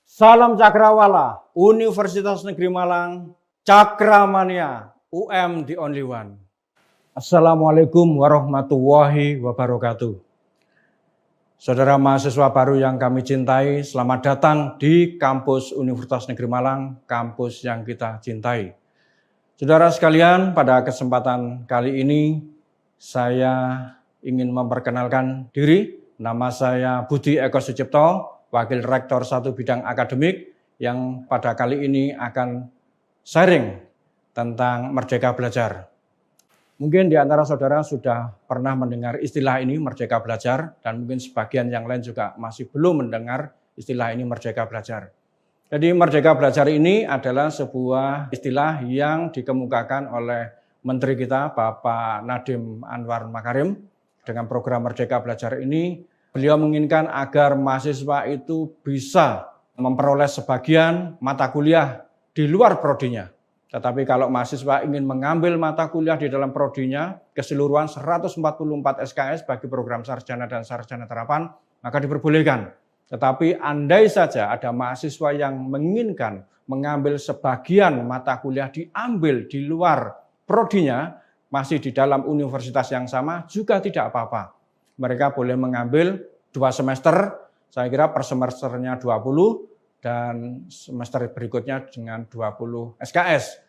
Salam Cakrawala, Universitas Negeri Malang, Cakramania, UM the only one. Assalamualaikum warahmatullahi wabarakatuh. Saudara mahasiswa baru yang kami cintai, selamat datang di kampus Universitas Negeri Malang, kampus yang kita cintai. Saudara sekalian, pada kesempatan kali ini saya ingin memperkenalkan diri. Nama saya Budi Eko Sucipto, Wakil Rektor 1 Bidang Akademik yang pada kali ini akan sharing tentang Merdeka Belajar. Mungkin di antara saudara sudah pernah mendengar istilah ini Merdeka Belajar dan mungkin sebagian yang lain juga masih belum mendengar istilah ini Merdeka Belajar. Jadi Merdeka Belajar ini adalah sebuah istilah yang dikemukakan oleh Menteri kita Bapak Nadiem Anwar Makarim. Dengan program Merdeka Belajar ini, beliau menginginkan agar mahasiswa itu bisa memperoleh sebagian mata kuliah di luar prodinya. Tetapi kalau mahasiswa ingin mengambil mata kuliah di dalam prodinya, keseluruhan 144 SKS bagi program sarjana dan sarjana terapan, maka diperbolehkan. Tetapi andai saja ada mahasiswa yang menginginkan mengambil sebagian mata kuliah diambil di luar prodinya, masih di dalam universitas yang sama, juga tidak apa-apa. Mereka boleh mengambil 2 semester, saya kira per semesternya 20, dan semester berikutnya dengan 20 SKS.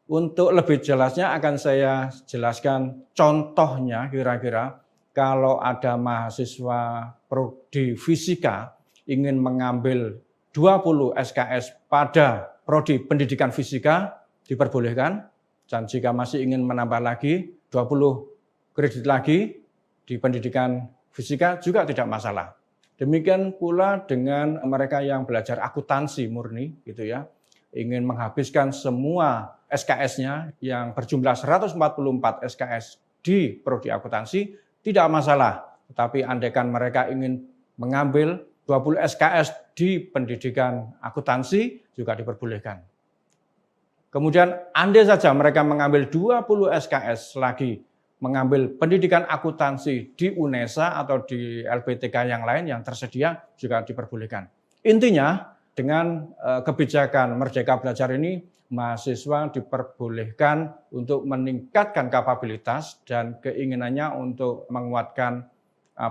Untuk lebih jelasnya akan saya jelaskan contohnya kira-kira kalau ada mahasiswa prodi fisika ingin mengambil 20 SKS pada prodi pendidikan fisika, diperbolehkan. Dan jika masih ingin menambah lagi 20 kredit lagi di pendidikan fisika juga tidak masalah. Demikian pula dengan mereka yang belajar akuntansi murni gitu ya, ingin menghabiskan semua SKS-nya yang berjumlah 144 SKS di prodi akuntansi tidak masalah. Tetapi andaikan mereka ingin mengambil 20 SKS di pendidikan akuntansi juga diperbolehkan. Kemudian andai saja mereka mengambil 20 SKS lagi, mengambil pendidikan akuntansi di UNESA atau di LPTK yang lain yang tersedia juga diperbolehkan. Intinya dengan kebijakan Merdeka Belajar ini, mahasiswa diperbolehkan untuk meningkatkan kapabilitas dan keinginannya untuk menguatkan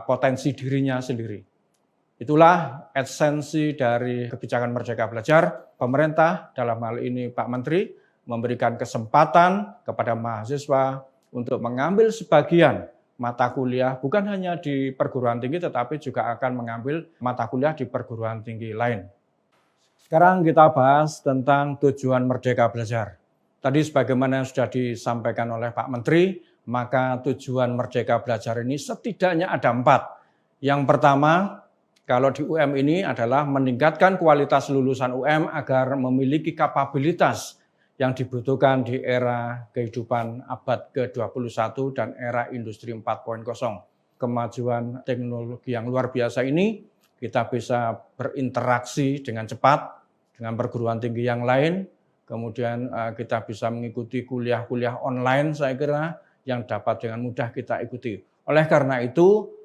potensi dirinya sendiri. Itulah esensi dari kebijakan Merdeka Belajar. Pemerintah dalam hal ini Pak Menteri memberikan kesempatan kepada mahasiswa untuk mengambil sebagian mata kuliah bukan hanya di perguruan tinggi tetapi juga akan mengambil mata kuliah di perguruan tinggi lain. Sekarang kita bahas tentang tujuan Merdeka Belajar. Tadi sebagaimana yang sudah disampaikan oleh Pak Menteri, maka tujuan Merdeka Belajar ini setidaknya ada 4. Yang pertama, kalau di UM ini adalah meningkatkan kualitas lulusan UM agar memiliki kapabilitas yang dibutuhkan di era kehidupan abad ke-21 dan era industri 4.0. Kemajuan teknologi yang luar biasa ini, kita bisa berinteraksi dengan cepat dengan perguruan tinggi yang lain, kemudian kita bisa mengikuti kuliah-kuliah online saya kira yang dapat dengan mudah kita ikuti. Oleh karena itu,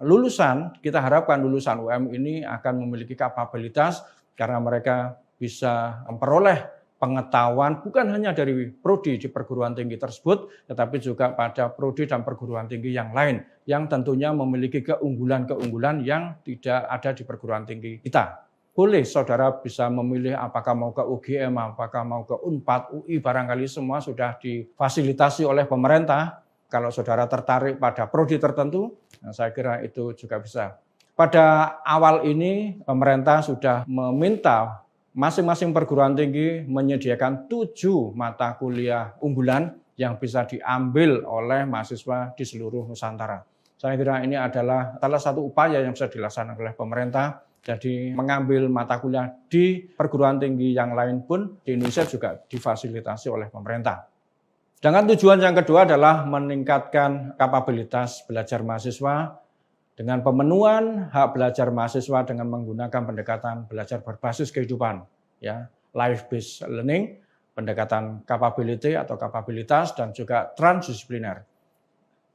kita harapkan lulusan UM ini akan memiliki kapabilitas karena mereka bisa memperoleh pengetahuan bukan hanya dari prodi di perguruan tinggi tersebut, tetapi juga pada prodi dan perguruan tinggi yang lain, yang tentunya memiliki keunggulan-keunggulan yang tidak ada di perguruan tinggi kita. Boleh saudara bisa memilih apakah mau ke UGM, apakah mau ke Unpad, UI, barangkali semua sudah difasilitasi oleh pemerintah. Kalau saudara tertarik pada prodi tertentu, saya kira itu juga bisa. Pada awal ini pemerintah sudah meminta masing-masing perguruan tinggi menyediakan 7 mata kuliah unggulan yang bisa diambil oleh mahasiswa di seluruh Nusantara. Saya kira ini adalah salah satu upaya yang bisa dilaksanakan oleh pemerintah. Jadi mengambil mata kuliah di perguruan tinggi yang lain pun di Indonesia juga difasilitasi oleh pemerintah. Dengan tujuan yang kedua adalah meningkatkan kapabilitas belajar mahasiswa dengan pemenuhan hak belajar mahasiswa dengan menggunakan pendekatan belajar berbasis kehidupan, ya, life-based learning, pendekatan capability atau kapabilitas dan juga transdisipliner.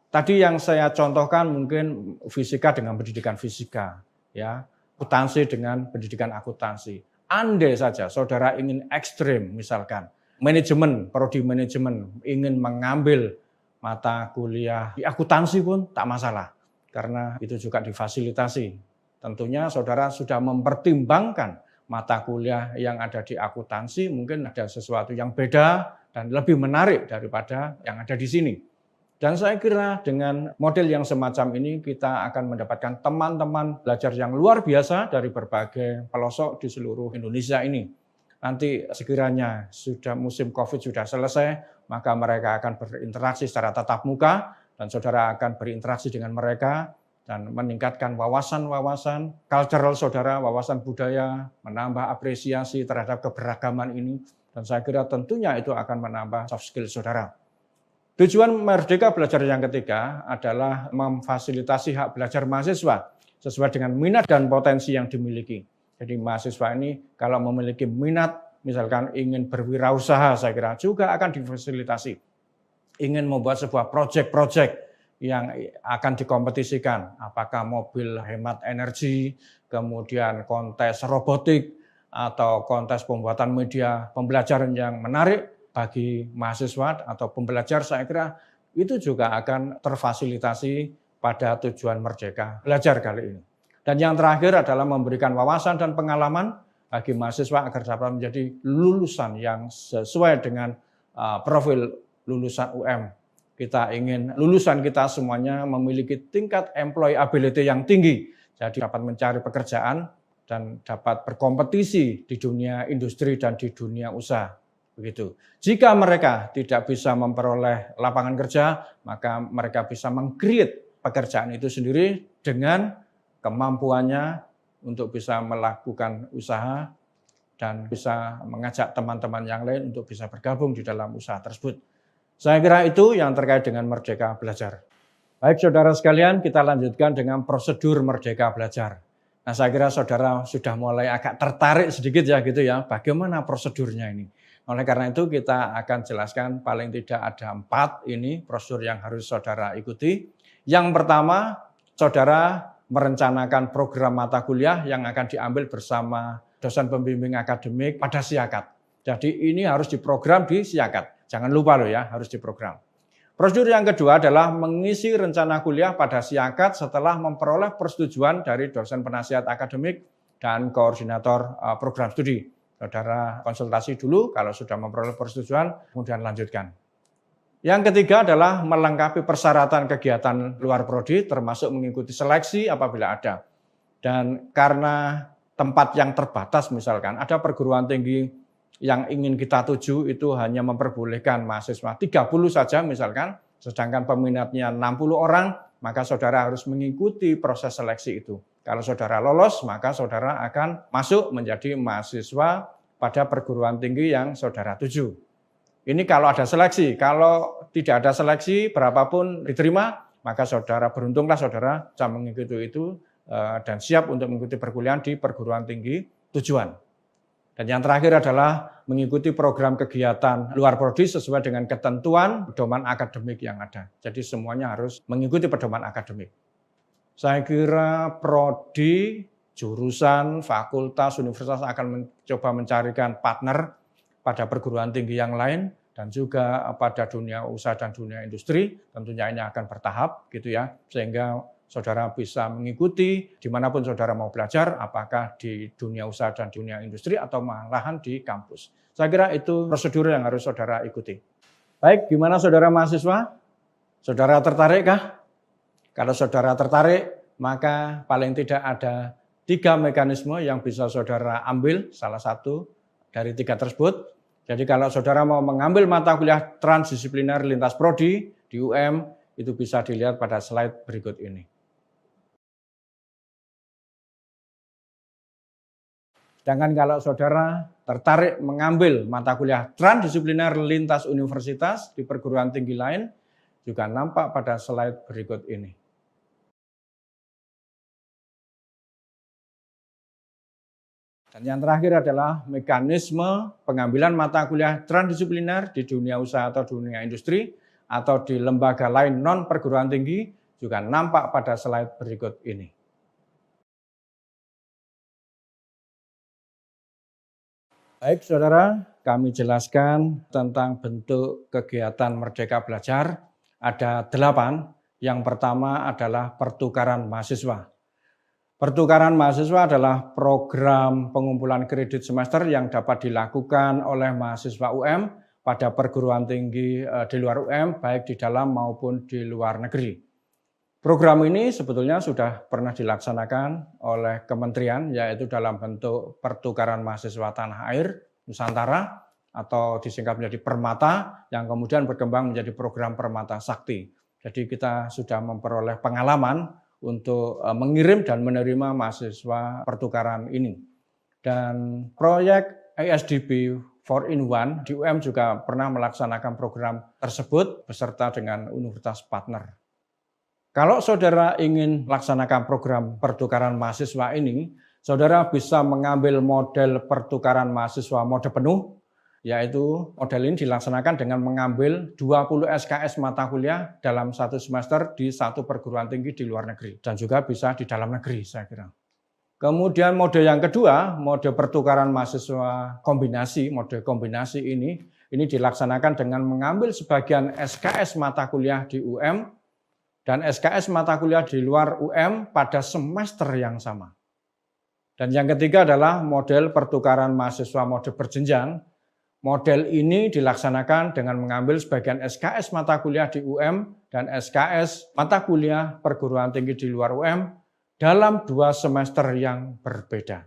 Tadi yang saya contohkan mungkin fisika dengan pendidikan fisika, ya, akuntansi dengan pendidikan akuntansi. Andai saja saudara ingin ekstrim, misalkan manajemen, prodi manajemen, ingin mengambil mata kuliah di akuntansi pun tak masalah, karena itu juga difasilitasi. Tentunya saudara sudah mempertimbangkan mata kuliah yang ada di akuntansi, mungkin ada sesuatu yang beda dan lebih menarik daripada yang ada di sini. Dan saya kira dengan model yang semacam ini kita akan mendapatkan teman-teman belajar yang luar biasa dari berbagai pelosok di seluruh Indonesia ini. Nanti sekiranya sudah musim COVID sudah selesai, maka mereka akan berinteraksi secara tatap muka dan saudara akan berinteraksi dengan mereka dan meningkatkan wawasan-wawasan cultural saudara, wawasan budaya, menambah apresiasi terhadap keberagaman ini. Dan saya kira tentunya itu akan menambah soft skill saudara. Tujuan Merdeka Belajar yang ketiga adalah memfasilitasi hak belajar mahasiswa sesuai dengan minat dan potensi yang dimiliki. Jadi mahasiswa ini kalau memiliki minat, misalkan ingin berwirausaha, saya kira juga akan difasilitasi. Ingin membuat sebuah proyek-proyek yang akan dikompetisikan, apakah mobil hemat energi, kemudian kontes robotik, atau kontes pembuatan media pembelajaran yang menarik, bagi mahasiswa atau pembelajar, saya kira itu juga akan terfasilitasi pada tujuan Merdeka Belajar kali ini. Dan yang terakhir adalah memberikan wawasan dan pengalaman bagi mahasiswa agar dapat menjadi lulusan yang sesuai dengan profil lulusan UM. Kita ingin lulusan kita semuanya memiliki tingkat employability yang tinggi, jadi dapat mencari pekerjaan dan dapat berkompetisi di dunia industri dan di dunia usaha. Begitu. Jika mereka tidak bisa memperoleh lapangan kerja, maka mereka bisa meng-create pekerjaan itu sendiri dengan kemampuannya untuk bisa melakukan usaha dan bisa mengajak teman-teman yang lain untuk bisa bergabung di dalam usaha tersebut. Saya kira itu yang terkait dengan Merdeka Belajar. Baik saudara sekalian, kita lanjutkan dengan prosedur Merdeka Belajar. Nah, saya kira saudara sudah mulai agak tertarik sedikit ya gitu ya, bagaimana prosedurnya ini. Oleh karena itu kita akan jelaskan paling tidak ada 4 ini prosedur yang harus saudara ikuti. Yang pertama, saudara merencanakan program mata kuliah yang akan diambil bersama dosen pembimbing akademik pada Siakat. Jadi ini harus diprogram di Siakat. Jangan lupa loh ya, harus diprogram. Prosedur yang kedua adalah mengisi rencana kuliah pada Siakat setelah memperoleh persetujuan dari dosen penasihat akademik dan koordinator program studi. Saudara konsultasi dulu, kalau sudah memperoleh persetujuan, kemudian lanjutkan. Yang ketiga adalah melengkapi persyaratan kegiatan luar prodi, termasuk mengikuti seleksi apabila ada. Dan karena tempat yang terbatas misalkan, ada perguruan tinggi yang ingin kita tuju itu hanya memperbolehkan mahasiswa 30 saja misalkan, sedangkan peminatnya 60 orang, maka saudara harus mengikuti proses seleksi itu. Kalau saudara lolos, maka saudara akan masuk menjadi mahasiswa pada perguruan tinggi yang saudara tuju. Ini kalau ada seleksi. Kalau tidak ada seleksi, berapapun diterima, maka saudara beruntunglah saudara bisa mengikuti itu dan siap untuk mengikuti perkuliahan di perguruan tinggi tujuan. Dan yang terakhir adalah mengikuti program kegiatan luar prodi sesuai dengan ketentuan pedoman akademik yang ada. Jadi semuanya harus mengikuti pedoman akademik. Saya kira prodi, jurusan, fakultas, universitas akan mencoba mencarikan partner pada perguruan tinggi yang lain dan juga pada dunia usaha dan dunia industri. Tentunya ini akan bertahap gitu ya, sehingga saudara bisa mengikuti dimanapun saudara mau belajar, apakah di dunia usaha dan dunia industri atau malahan di kampus. Saya kira itu prosedur yang harus saudara ikuti. Baik, gimana saudara mahasiswa? Saudara tertarik kah? Kalau saudara tertarik, maka paling tidak ada 3 mekanisme yang bisa saudara ambil, salah satu dari 3 tersebut. Jadi kalau saudara mau mengambil mata kuliah transdisipliner lintas prodi di UM, itu bisa dilihat pada slide berikut ini. Sedangkan kalau saudara tertarik mengambil mata kuliah transdisipliner lintas universitas di perguruan tinggi lain, juga nampak pada slide berikut ini. Dan yang terakhir adalah mekanisme pengambilan mata kuliah transdisipliner di dunia usaha atau dunia industri atau di lembaga lain non perguruan tinggi juga nampak pada slide berikut ini. Baik saudara, kami jelaskan tentang bentuk kegiatan Merdeka Belajar. Ada 8. Yang pertama adalah pertukaran mahasiswa. Pertukaran mahasiswa adalah program pengumpulan kredit semester yang dapat dilakukan oleh mahasiswa UM pada perguruan tinggi di luar UM, baik di dalam maupun di luar negeri. Program ini sebetulnya sudah pernah dilaksanakan oleh kementerian, yaitu dalam bentuk pertukaran mahasiswa tanah air, Nusantara, atau disingkat menjadi Permata, yang kemudian berkembang menjadi program Permata Sakti. Jadi kita sudah memperoleh pengalaman untuk mengirim dan menerima mahasiswa pertukaran ini. Dan proyek ASDB 4-in-1 di UM juga pernah melaksanakan program tersebut beserta dengan universitas partner. Kalau saudara ingin melaksanakan program pertukaran mahasiswa ini, saudara bisa mengambil model pertukaran mahasiswa mode penuh, yaitu model ini dilaksanakan dengan mengambil 20 SKS mata kuliah dalam satu semester di satu perguruan tinggi di luar negeri. Dan juga bisa di dalam negeri, saya kira. Kemudian mode yang kedua, mode pertukaran mahasiswa kombinasi. Mode kombinasi ini dilaksanakan dengan mengambil sebagian SKS mata kuliah di UM dan SKS mata kuliah di luar UM pada semester yang sama. Dan yang ketiga adalah model pertukaran mahasiswa mode berjenjang. Model ini dilaksanakan dengan mengambil sebagian SKS mata kuliah di UM dan SKS mata kuliah perguruan tinggi di luar UM dalam 2 semester yang berbeda.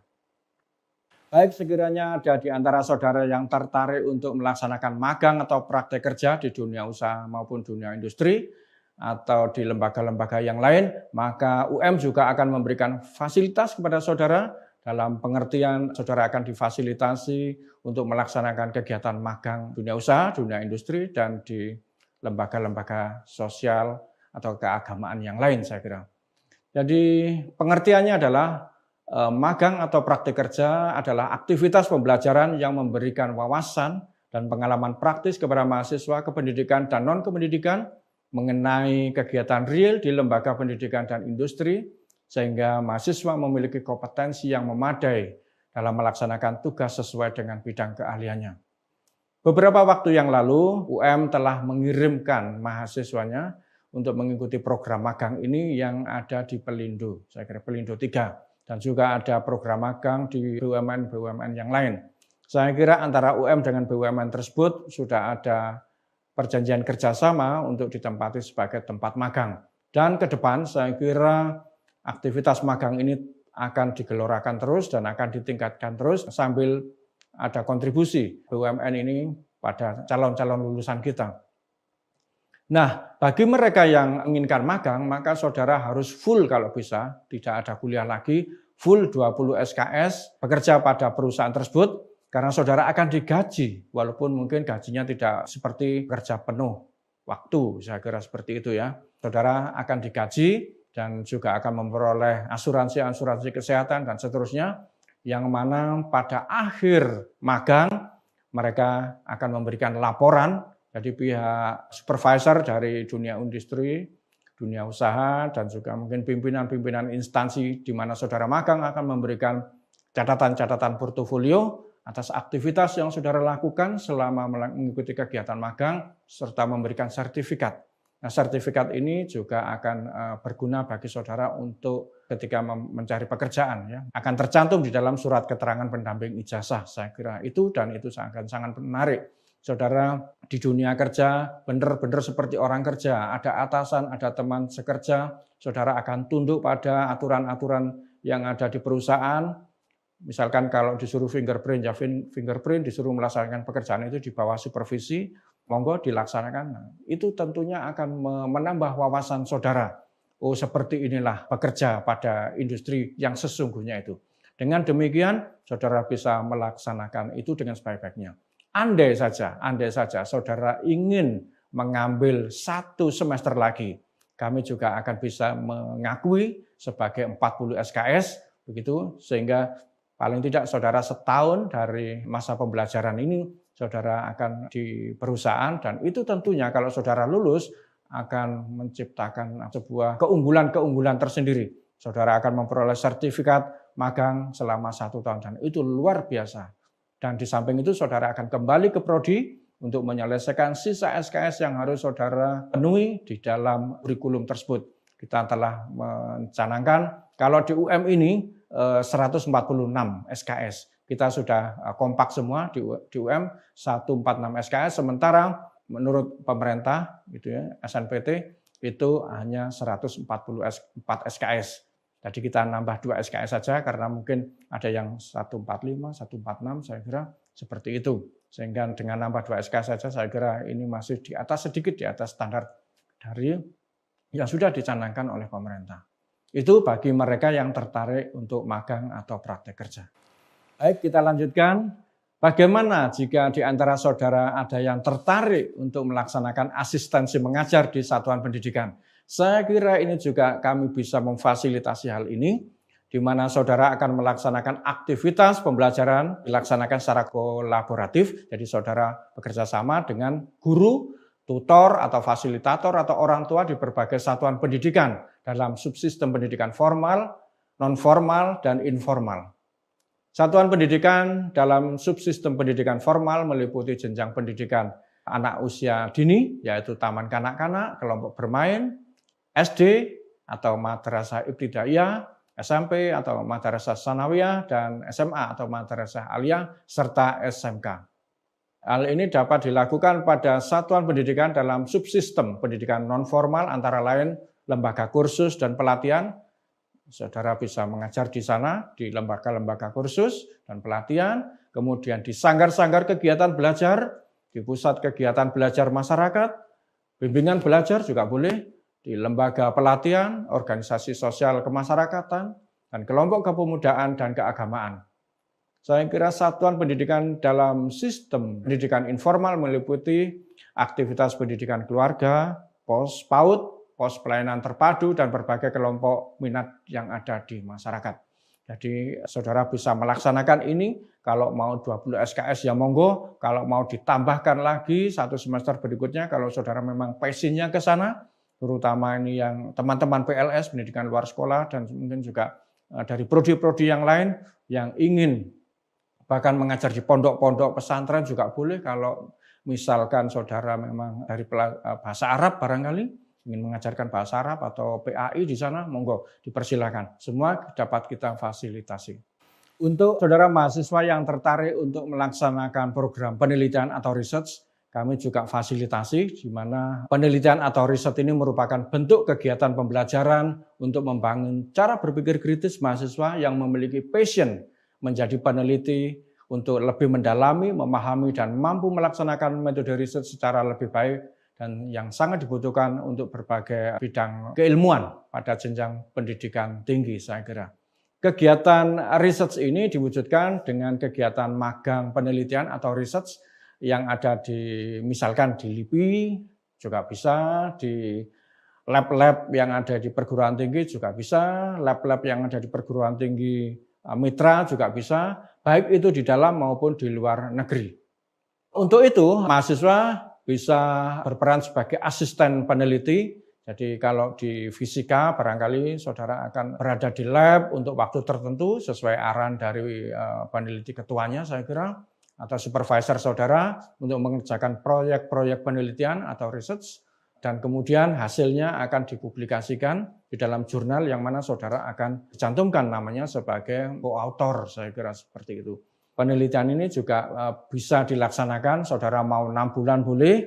Baik, sekiranya ada di antara saudara yang tertarik untuk melaksanakan magang atau praktek kerja di dunia usaha maupun dunia industri, atau di lembaga-lembaga yang lain, maka UM juga akan memberikan fasilitas kepada saudara. Dalam pengertian saudara akan difasilitasi untuk melaksanakan kegiatan magang dunia usaha, dunia industri, dan di lembaga-lembaga sosial atau keagamaan yang lain, saya kira. Jadi pengertiannya adalah magang atau praktik kerja adalah aktivitas pembelajaran yang memberikan wawasan dan pengalaman praktis kepada mahasiswa kependidikan dan non-kependidikan mengenai kegiatan real di lembaga pendidikan dan industri, sehingga mahasiswa memiliki kompetensi yang memadai dalam melaksanakan tugas sesuai dengan bidang keahliannya. Beberapa waktu yang lalu, UM telah mengirimkan mahasiswanya untuk mengikuti program magang ini yang ada di Pelindo, saya kira Pelindo 3, dan juga ada program magang di BUMN-BUMN yang lain. Saya kira antara UM dengan BUMN tersebut sudah ada perjanjian kerjasama untuk ditempati sebagai tempat magang. Dan ke depan saya kira aktivitas magang ini akan digelorakan terus dan akan ditingkatkan terus sambil ada kontribusi BUMN ini pada calon-calon lulusan kita. Nah, bagi mereka yang menginginkan magang, maka saudara harus full kalau bisa, tidak ada kuliah lagi, full 20 SKS, bekerja pada perusahaan tersebut, karena saudara akan digaji, walaupun mungkin gajinya tidak seperti kerja penuh waktu, saya kira seperti itu ya. Saudara akan digaji dan juga akan memperoleh asuransi kesehatan dan seterusnya, yang mana pada akhir magang mereka akan memberikan laporan. Jadi pihak supervisor dari dunia industri, dunia usaha, dan juga mungkin pimpinan-pimpinan instansi di mana saudara magang akan memberikan catatan-catatan portofolio atas aktivitas yang saudara lakukan selama mengikuti kegiatan magang, serta memberikan sertifikat. Nah, sertifikat ini juga akan berguna bagi saudara untuk ketika mencari pekerjaan, ya. Akan tercantum di dalam surat keterangan pendamping ijazah, saya kira itu, dan itu sangat menarik. Saudara di dunia kerja benar-benar seperti orang kerja, ada atasan, ada teman sekerja, saudara akan tunduk pada aturan-aturan yang ada di perusahaan. Misalkan kalau disuruh fingerprint, ya fingerprint, disuruh melaksanakan pekerjaan itu di bawah supervisi, monggo dilaksanakan. Nah, itu tentunya akan menambah wawasan saudara. Oh, seperti inilah bekerja pada industri yang sesungguhnya itu. Dengan demikian, saudara bisa melaksanakan itu dengan sebaik-baiknya. Andai saja saudara ingin mengambil 1 semester lagi, kami juga akan bisa mengakui sebagai 40 SKS, begitu, sehingga paling tidak saudara setahun dari masa pembelajaran ini, saudara akan di perusahaan, dan itu tentunya kalau saudara lulus akan menciptakan sebuah keunggulan tersendiri. Saudara akan memperoleh sertifikat magang selama 1 tahun, dan itu luar biasa. Dan di samping itu saudara akan kembali ke prodi untuk menyelesaikan sisa SKS yang harus saudara penuhi di dalam kurikulum tersebut. Kita telah mencanangkan kalau di UM ini 146 SKS. Kita sudah kompak semua di UM 146 SKS, sementara menurut pemerintah gitu ya, SNPT itu hanya 144 SKS. Jadi kita nambah 2 SKS saja karena mungkin ada yang 145, 146, saya kira seperti itu. Sehingga dengan nambah 2 SKS saja saya kira ini masih sedikit di atas standar dari yang sudah dicanangkan oleh pemerintah. Itu bagi mereka yang tertarik untuk magang atau praktek kerja. Baik, kita lanjutkan. Bagaimana jika di antara saudara ada yang tertarik untuk melaksanakan asistensi mengajar di satuan pendidikan? Saya kira ini juga kami bisa memfasilitasi hal ini, di mana saudara akan melaksanakan aktivitas pembelajaran dilaksanakan secara kolaboratif. Jadi saudara bekerja sama dengan guru, tutor atau fasilitator atau orang tua di berbagai satuan pendidikan dalam subsistem pendidikan formal, non-formal, dan informal. Satuan pendidikan dalam subsistem pendidikan formal meliputi jenjang pendidikan anak usia dini, yaitu taman kanak-kanak, kelompok bermain, SD atau madrasah ibtidaiyah, SMP atau madrasah sanawiyah, dan SMA atau madrasah aliyah, serta SMK. Hal ini dapat dilakukan pada satuan pendidikan dalam subsistem pendidikan non-formal antara lain lembaga kursus dan pelatihan. Saudara bisa mengajar di sana, di lembaga-lembaga kursus dan pelatihan, kemudian di sanggar-sanggar kegiatan belajar, di pusat kegiatan belajar masyarakat, bimbingan belajar juga boleh, di lembaga pelatihan, organisasi sosial kemasyarakatan, dan kelompok kepemudaan dan keagamaan. Saya kira satuan pendidikan dalam sistem pendidikan informal meliputi aktivitas pendidikan keluarga, pos PAUD, pos pelayanan terpadu, dan berbagai kelompok minat yang ada di masyarakat. Jadi saudara bisa melaksanakan ini, kalau mau 20 SKS ya monggo, kalau mau ditambahkan lagi satu semester berikutnya, kalau saudara memang passionnya ke sana, terutama ini yang teman-teman PLS, pendidikan luar sekolah, dan mungkin juga dari prodi-prodi yang lain yang ingin bahkan mengajar di pondok-pondok pesantren juga boleh. Kalau misalkan saudara memang dari bahasa Arab barangkali, ingin mengajarkan bahasa Arab atau PAI di sana, monggo dipersilakan. Semua dapat kita fasilitasi. Untuk saudara mahasiswa yang tertarik untuk melaksanakan program penelitian atau research, kami juga fasilitasi, di mana penelitian atau riset ini merupakan bentuk kegiatan pembelajaran untuk membangun cara berpikir kritis mahasiswa yang memiliki passion menjadi peneliti untuk lebih mendalami, memahami, dan mampu melaksanakan metode riset secara lebih baik, dan yang sangat dibutuhkan untuk berbagai bidang keilmuan pada jenjang pendidikan tinggi, saya kira. Kegiatan riset ini diwujudkan dengan kegiatan magang penelitian atau riset yang ada misalkan di LIPI juga bisa, di lab-lab yang ada di perguruan tinggi juga bisa, lab-lab yang ada di perguruan tinggi mitra juga bisa, baik itu di dalam maupun di luar negeri. Untuk itu, mahasiswa bisa berperan sebagai asisten peneliti. Jadi kalau di fisika barangkali saudara akan berada di lab untuk waktu tertentu sesuai arahan dari peneliti ketuanya, saya kira, atau supervisor saudara untuk mengerjakan proyek-proyek penelitian atau research, dan kemudian hasilnya akan dipublikasikan di dalam jurnal yang mana saudara akan dicantumkan namanya sebagai co-author, saya kira seperti itu. Penelitian ini juga bisa dilaksanakan, saudara mau 6 bulan boleh,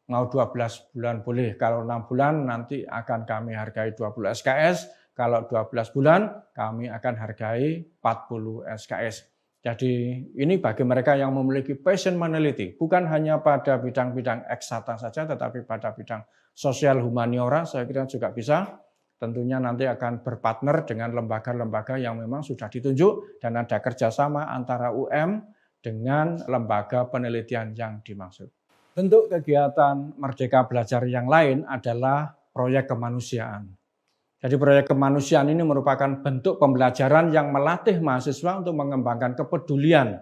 mau 12 bulan boleh. Kalau 6 bulan nanti akan kami hargai 20 SKS, kalau 12 bulan kami akan hargai 40 SKS. Jadi ini bagi mereka yang memiliki passion meneliti, bukan hanya pada bidang-bidang eksakta saja, tetapi pada bidang sosial humaniora, saya kira juga bisa. Tentunya nanti akan berpartner dengan lembaga-lembaga yang memang sudah ditunjuk, dan ada kerjasama antara UM dengan lembaga penelitian yang dimaksud. Bentuk kegiatan Merdeka Belajar yang lain adalah proyek kemanusiaan. Jadi proyek kemanusiaan ini merupakan bentuk pembelajaran yang melatih mahasiswa untuk mengembangkan kepedulian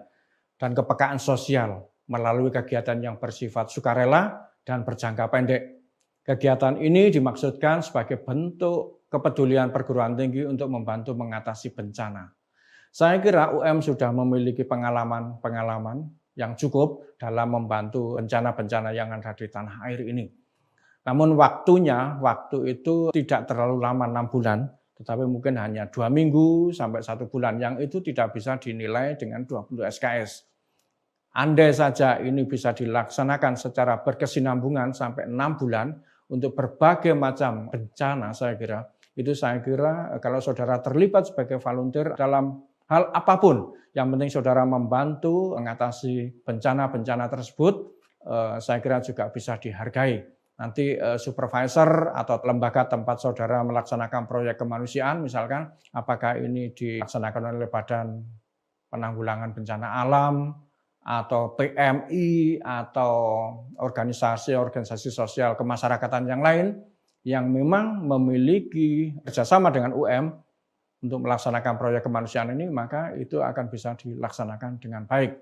dan kepekaan sosial melalui kegiatan yang bersifat sukarela dan berjangka pendek. Kegiatan ini dimaksudkan sebagai bentuk kepedulian perguruan tinggi untuk membantu mengatasi bencana. Saya kira UM sudah memiliki pengalaman-pengalaman yang cukup dalam membantu bencana-bencana yang ada di tanah air ini. Namun waktu itu tidak terlalu lama 6 bulan, tetapi mungkin hanya 2 minggu sampai 1 bulan, yang itu tidak bisa dinilai dengan 20 SKS. Andai saja ini bisa dilaksanakan secara berkesinambungan sampai 6 bulan untuk berbagai macam bencana, saya kira kalau saudara terlibat sebagai volunteer dalam hal apapun, yang penting saudara membantu mengatasi bencana-bencana tersebut, saya kira juga bisa dihargai. Nanti supervisor atau lembaga tempat saudara melaksanakan proyek kemanusiaan, misalkan apakah ini dilaksanakan oleh Badan Penanggulangan Bencana Alam, atau PMI, atau organisasi-organisasi sosial kemasyarakatan yang lain, yang memang memiliki kerjasama dengan UM untuk melaksanakan proyek kemanusiaan ini, maka itu akan bisa dilaksanakan dengan baik.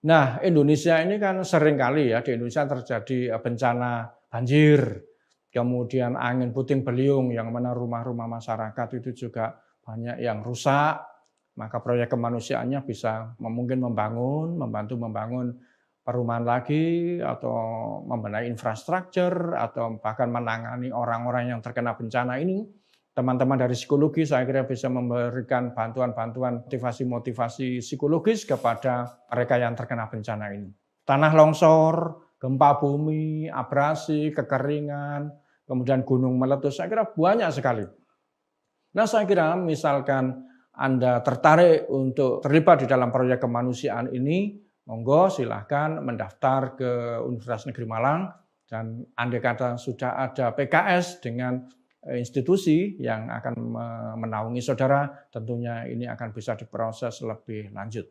Nah, Indonesia ini kan seringkali ya, di Indonesia terjadi bencana banjir, kemudian angin puting beliung yang mana rumah-rumah masyarakat itu juga banyak yang rusak, maka proyek kemanusiaannya bisa mungkin membantu membangun perumahan lagi, atau membenahi infrastruktur, atau bahkan menangani orang-orang yang terkena bencana ini. Teman-teman dari psikologi saya kira bisa memberikan bantuan-bantuan motivasi psikologis kepada mereka yang terkena bencana ini. Tanah longsor, gempa bumi, abrasi, kekeringan, kemudian gunung meletus, saya kira banyak sekali. Nah, saya kira misalkan Anda tertarik untuk terlibat di dalam proyek kemanusiaan ini, monggo silahkan mendaftar ke Universitas Negeri Malang, dan andai kata sudah ada PKS dengan institusi yang akan menaungi saudara, tentunya ini akan bisa diproses lebih lanjut.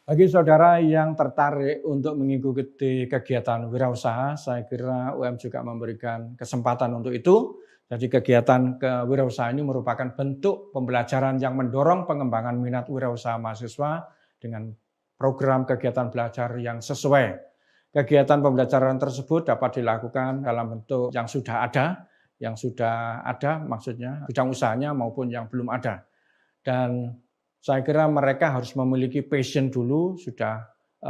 Bagi saudara yang tertarik untuk mengikuti kegiatan wirausaha, saya kira UM juga memberikan kesempatan untuk itu. Jadi kegiatan kewirausahaan ini merupakan bentuk pembelajaran yang mendorong pengembangan minat wirausaha mahasiswa dengan program kegiatan belajar yang sesuai. Kegiatan pembelajaran tersebut dapat dilakukan dalam bentuk yang sudah ada maksudnya bidang usahanya, maupun yang belum ada. Dan saya kira mereka harus memiliki passion dulu, sudah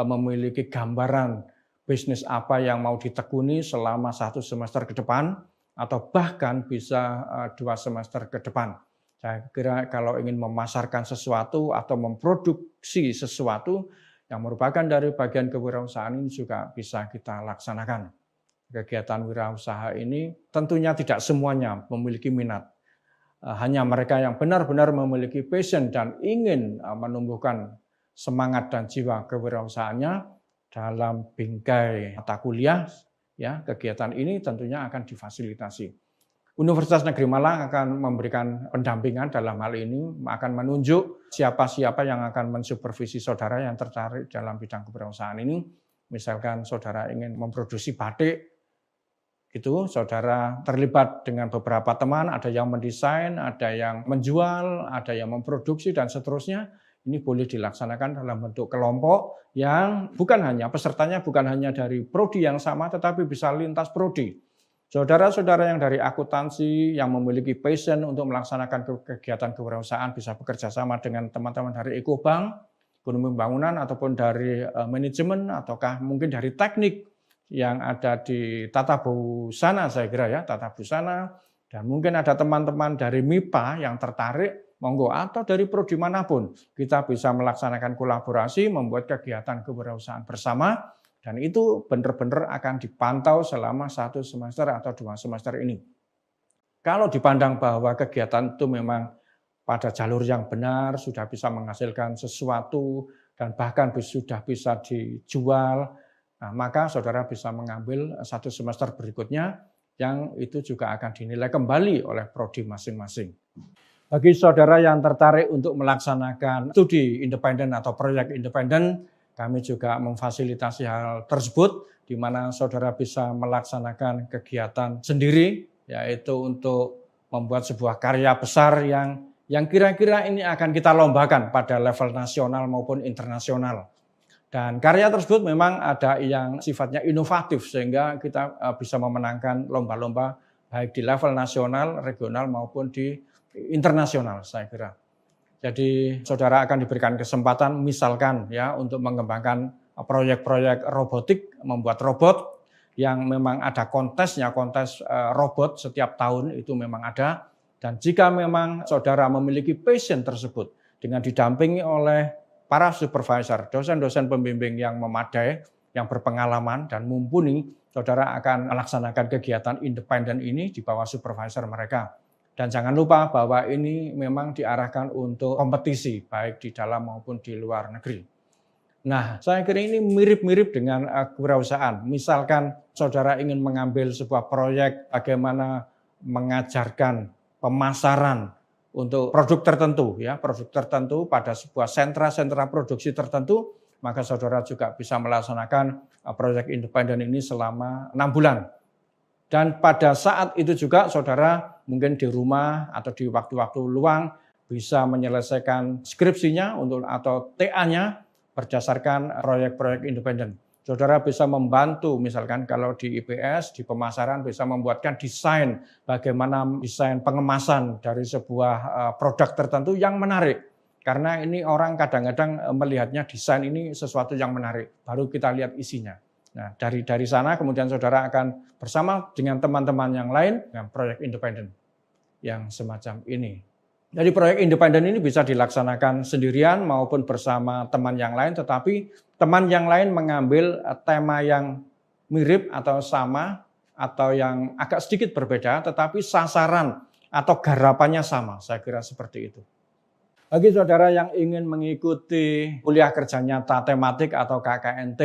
memiliki gambaran bisnis apa yang mau ditekuni selama 1 semester ke depan, atau bahkan bisa 2 semester ke depan. Saya kira kalau ingin memasarkan sesuatu atau memproduksi sesuatu yang merupakan dari bagian kewirausahaan ini juga bisa kita laksanakan. Kegiatan wirausaha ini tentunya tidak semuanya memiliki minat. Hanya mereka yang benar-benar memiliki passion dan ingin menumbuhkan semangat dan jiwa kewirausahaannya dalam bingkai mata kuliah, ya, kegiatan ini tentunya akan difasilitasi. Universitas Negeri Malang akan memberikan pendampingan dalam hal ini, akan menunjuk siapa-siapa yang akan mensupervisi saudara yang tertarik dalam bidang kewirausahaan ini. Misalkan saudara ingin memproduksi batik, itu saudara terlibat dengan beberapa teman, ada yang mendesain, ada yang menjual, ada yang memproduksi, dan seterusnya. Ini boleh dilaksanakan dalam bentuk kelompok yang pesertanya bukan hanya dari prodi yang sama, tetapi bisa lintas prodi. Saudara-saudara yang dari akuntansi yang memiliki passion untuk melaksanakan kegiatan kewirausahaan bisa bekerja sama dengan teman-teman dari Ekobank, ekonomi pembangunan, ataupun dari manajemen, ataukah mungkin dari teknik yang ada di tata busana, saya kira ya, tata busana, dan mungkin ada teman-teman dari MIPA yang tertarik, monggo, atau dari prodi manapun, kita bisa melaksanakan kolaborasi, membuat kegiatan kewirausahaan bersama, dan itu benar-benar akan dipantau selama 1 semester atau 2 semester ini. Kalau dipandang bahwa kegiatan itu memang pada jalur yang benar, sudah bisa menghasilkan sesuatu, dan bahkan sudah bisa dijual, nah, maka saudara bisa mengambil 1 semester berikutnya, yang itu juga akan dinilai kembali oleh prodi masing-masing. Bagi saudara yang tertarik untuk melaksanakan studi independen atau proyek independen, kami juga memfasilitasi hal tersebut, di mana saudara bisa melaksanakan kegiatan sendiri, yaitu untuk membuat sebuah karya besar yang kira-kira ini akan kita lombakan pada level nasional maupun internasional. Dan karya tersebut memang ada yang sifatnya inovatif, sehingga kita bisa memenangkan lomba-lomba baik di level nasional, regional, maupun di internasional, saya kira. Jadi saudara akan diberikan kesempatan misalkan ya untuk mengembangkan proyek-proyek robotik, membuat robot yang memang ada kontesnya, kontes robot setiap tahun itu memang ada. Dan jika memang saudara memiliki passion tersebut dengan didampingi oleh para supervisor, dosen-dosen pembimbing yang memadai, yang berpengalaman dan mumpuni, saudara akan melaksanakan kegiatan independen ini di bawah supervisor mereka. Dan jangan lupa bahwa ini memang diarahkan untuk kompetisi, baik di dalam maupun di luar negeri. Nah, saya kira ini mirip-mirip dengan kewirausahaan. Misalkan saudara ingin mengambil sebuah proyek bagaimana mengajarkan pemasaran untuk produk tertentu, ya, produk tertentu pada sebuah sentra-sentra produksi tertentu, maka saudara juga bisa melaksanakan proyek independen ini selama 6 bulan. Dan pada saat itu juga saudara mungkin di rumah atau di waktu-waktu luang bisa menyelesaikan skripsinya atau TA-nya berdasarkan proyek-proyek independen. Saudara bisa membantu misalkan kalau di IPS, di pemasaran bisa membuatkan desain, bagaimana desain pengemasan dari sebuah produk tertentu yang menarik. Karena ini orang kadang-kadang melihatnya desain ini sesuatu yang menarik, baru kita lihat isinya. Nah, dari sana kemudian saudara akan bersama dengan teman-teman yang lain dengan proyek independen yang semacam ini. Jadi proyek independen ini bisa dilaksanakan sendirian maupun bersama teman yang lain, tetapi teman yang lain mengambil tema yang mirip atau sama atau yang agak sedikit berbeda, tetapi sasaran atau garapannya sama, saya kira seperti itu. Bagi saudara yang ingin mengikuti kuliah kerja nyata tematik atau KKNT,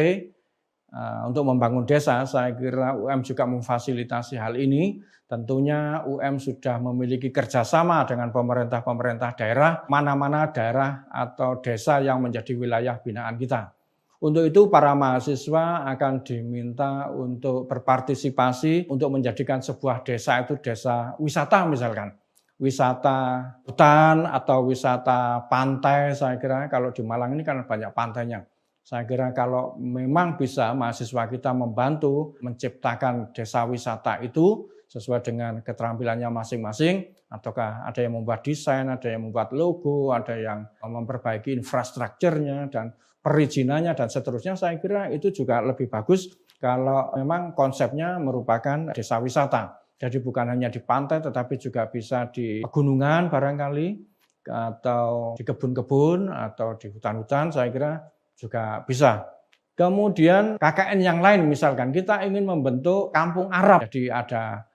untuk membangun desa, saya kira UM juga memfasilitasi hal ini. Tentunya UM sudah memiliki kerjasama dengan pemerintah-pemerintah daerah, mana-mana daerah atau desa yang menjadi wilayah binaan kita. Untuk itu para mahasiswa akan diminta untuk berpartisipasi untuk menjadikan sebuah desa itu desa wisata misalkan. Wisata hutan atau wisata pantai, saya kira kalau di Malang ini kan banyak pantainya. Saya kira kalau memang bisa mahasiswa kita membantu menciptakan desa wisata itu sesuai dengan keterampilannya masing-masing, ataukah ada yang membuat desain, ada yang membuat logo, ada yang memperbaiki infrastrukturnya dan perizinannya dan seterusnya, saya kira itu juga lebih bagus kalau memang konsepnya merupakan desa wisata. Jadi bukan hanya di pantai tetapi juga bisa di pegunungan barangkali, atau di kebun-kebun atau di hutan-hutan, saya kira juga bisa. Kemudian KKN yang lain misalkan kita ingin membentuk kampung Arab. Jadi ada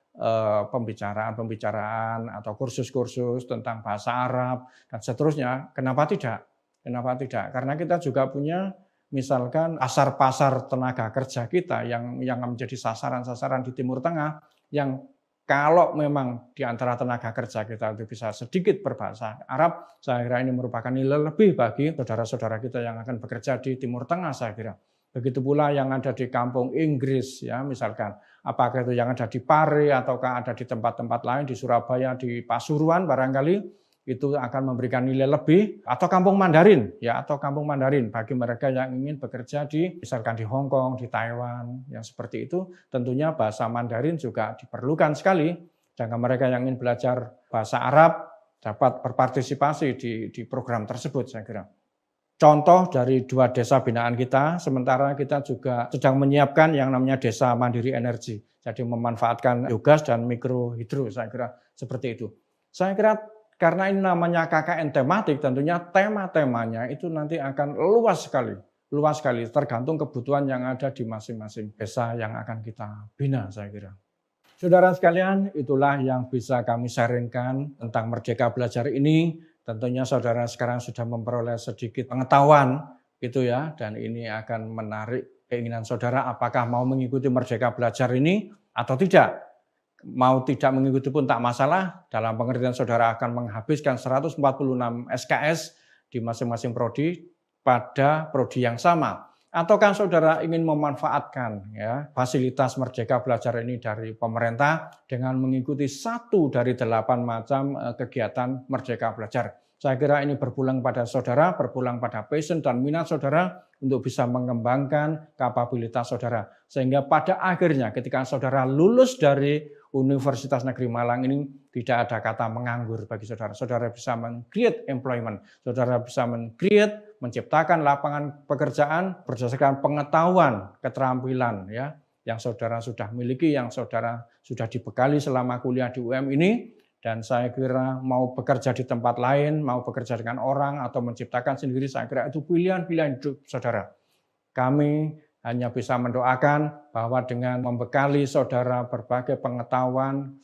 pembicaraan atau kursus-kursus tentang bahasa Arab dan seterusnya. Kenapa tidak? Kenapa tidak? Karena kita juga punya misalkan pasar-pasar tenaga kerja kita yang menjadi sasaran-sasaran di Timur Tengah yang kalau memang di antara tenaga kerja kita itu bisa sedikit berbahasa Arab, saya kira ini merupakan nilai lebih bagi saudara-saudara kita yang akan bekerja di Timur Tengah, saya kira. Begitu pula yang ada di kampung Inggris, ya misalkan. Apakah itu yang ada di Pare, ataukah ada di tempat-tempat lain, di Surabaya, di Pasuruan barangkali, itu akan memberikan nilai lebih, atau kampung Mandarin, ya, atau kampung Mandarin bagi mereka yang ingin bekerja di misalkan di Hong Kong, di Taiwan, yang seperti itu, tentunya bahasa Mandarin juga diperlukan sekali. Sedangkan mereka yang ingin belajar bahasa Arab dapat berpartisipasi di program tersebut, saya kira. Contoh dari 2 desa binaan kita, sementara kita juga sedang menyiapkan yang namanya desa mandiri energi. Jadi memanfaatkan biogas dan mikrohidro, saya kira seperti itu. Saya kira karena ini namanya KKN tematik, tentunya tema-temanya itu nanti akan luas sekali, tergantung kebutuhan yang ada di masing-masing desa yang akan kita bina, saya kira. Saudara sekalian, itulah yang bisa kami sharingkan tentang Merdeka Belajar ini. Tentunya saudara sekarang sudah memperoleh sedikit pengetahuan, gitu ya, dan ini akan menarik keinginan saudara apakah mau mengikuti Merdeka Belajar ini atau tidak. Mau tidak mengikuti pun tak masalah, dalam pengertian saudara akan menghabiskan 146 SKS di masing-masing prodi pada prodi yang sama. Ataukah saudara ingin memanfaatkan ya fasilitas Merdeka Belajar ini dari pemerintah dengan mengikuti 1 dari 8 macam kegiatan Merdeka Belajar. Saya kira ini berpulang pada saudara, berpulang pada passion dan minat saudara untuk bisa mengembangkan kapabilitas saudara. Sehingga pada akhirnya ketika saudara lulus dari Universitas Negeri Malang ini tidak ada kata menganggur bagi saudara. Saudara bisa men-create employment, saudara bisa men-create, menciptakan lapangan pekerjaan berdasarkan pengetahuan, keterampilan ya yang saudara sudah miliki, yang saudara sudah dibekali selama kuliah di UM ini. Dan saya kira mau bekerja di tempat lain, mau bekerja dengan orang atau menciptakan sendiri, saya kira itu pilihan-pilihan hidup saudara. Kami hanya bisa mendoakan bahwa dengan membekali saudara berbagai pengetahuan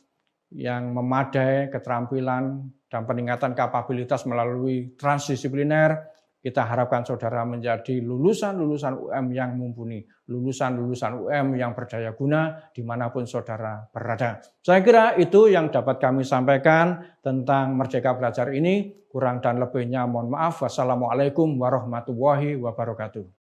yang memadai, keterampilan, dan peningkatan kapabilitas melalui transdisipliner, kita harapkan saudara menjadi lulusan-lulusan UM yang mumpuni, lulusan-lulusan UM yang berdaya guna dimanapun saudara berada. Saya kira itu yang dapat kami sampaikan tentang Merdeka Belajar ini. Kurang dan lebihnya mohon maaf. Wassalamualaikum warahmatullahi wabarakatuh.